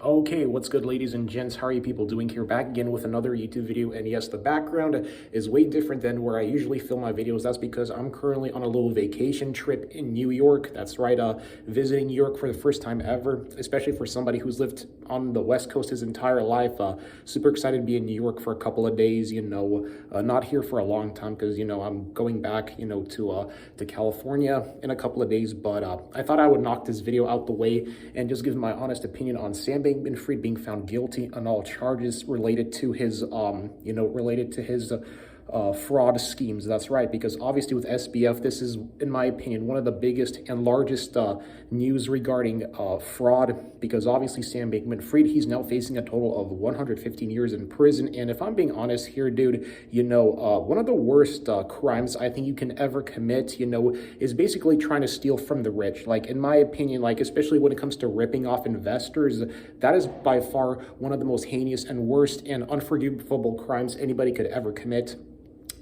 Okay, what's good, ladies and gents? How are you people doing here? Back again with another YouTube video. And yes, the background is way different than where I usually film my videos. That's because I'm currently on a little vacation trip in New York. That's right, visiting New York for the first time ever, especially for somebody who's lived on the West Coast his entire life. Super excited to be in New York for a couple of days, not here for a long time because, I'm going back, to California in a couple of days. But I thought I would knock this video out the way and just give my honest opinion on Bankman Fried being found guilty on all charges related to his, fraud schemes. That's right, because obviously with SBF, this is, in my opinion, one of the biggest and largest news regarding fraud, because obviously Sam Bankman-Fried, he's now facing a total of 115 years in prison. And if I'm being honest here, dude, one of the worst crimes I think you can ever commit, is basically trying to steal from the rich. Like, in my opinion, like, especially when it comes to ripping off investors, that is by far one of the most heinous and worst and unforgivable crimes anybody could ever commit.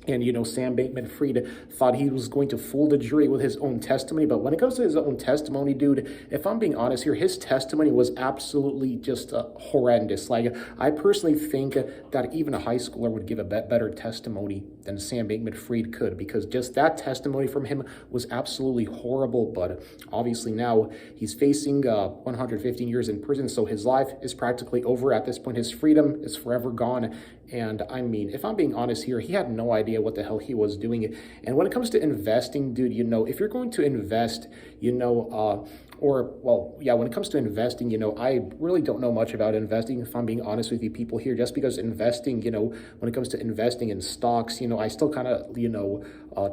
And, Sam Bankman-Fried thought he was going to fool the jury with his own testimony. But when it comes to his own testimony, dude, if I'm being honest here, his testimony was absolutely just horrendous. Like, I personally think that even a high schooler would give a better testimony than Sam Bankman-Fried could, because just that testimony from him was absolutely horrible. But obviously now he's facing 115 years in prison, so his life is practically over at this point. His freedom is forever gone. And I mean, if I'm being honest here, he had no idea what the hell he was doing. And when it comes to investing, dude, if you're going to invest, when it comes to investing, I really don't know much about investing, if I'm being honest with you people here, just because investing, when it comes to investing in stocks, I still kind of,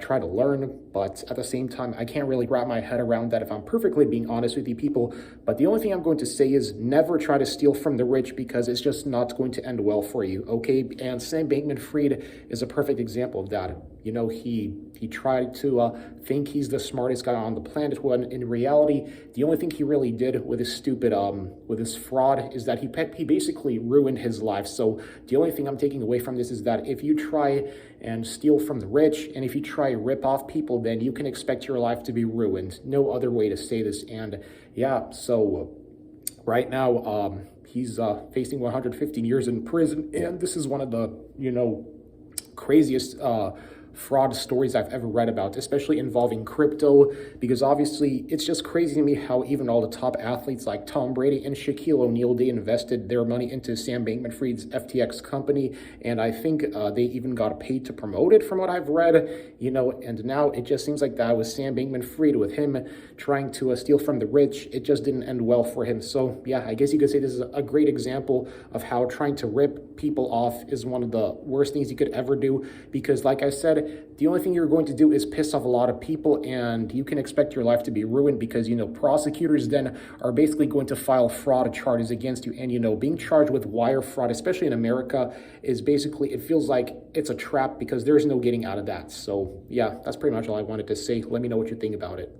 try to learn, but at the same time, I can't really wrap my head around that, if I'm perfectly being honest with you people. But the only thing I'm going to say is never try to steal from the rich, because it's just not going to end well for you, okay? And Sam Bankman-Fried is a perfect example of that. He tried to think he's the smartest guy on the planet, when in reality, the only thing he really did with his stupid, with his fraud, is that he basically ruined his life. So the only thing I'm taking away from this is that if you try and steal from the rich, and if you try to rip off people, then you can expect your life to be ruined. No other way to say this. And yeah, so right now, he's facing 115 years in prison, and this is one of the, craziest fraud stories I've ever read about, especially involving crypto, because obviously it's just crazy to me how even all the top athletes like Tom Brady and Shaquille O'Neal, they invested their money into Sam Bankman-Fried's FTX company, and I think they even got paid to promote it, from what I've read, and now it just seems like that with Sam Bankman-Fried, with him trying to steal from the rich, it just didn't end well for him. So yeah, I guess you could say this is a great example of how trying to rip people off is one of the worst things you could ever do, because like I said, the only thing you're going to do is piss off a lot of people, and you can expect your life to be ruined, because, prosecutors then are basically going to file fraud charges against you. And, being charged with wire fraud, especially in America, is basically, it feels like it's a trap, because there's no getting out of that. So yeah, that's pretty much all I wanted to say. Let me know what you think about it.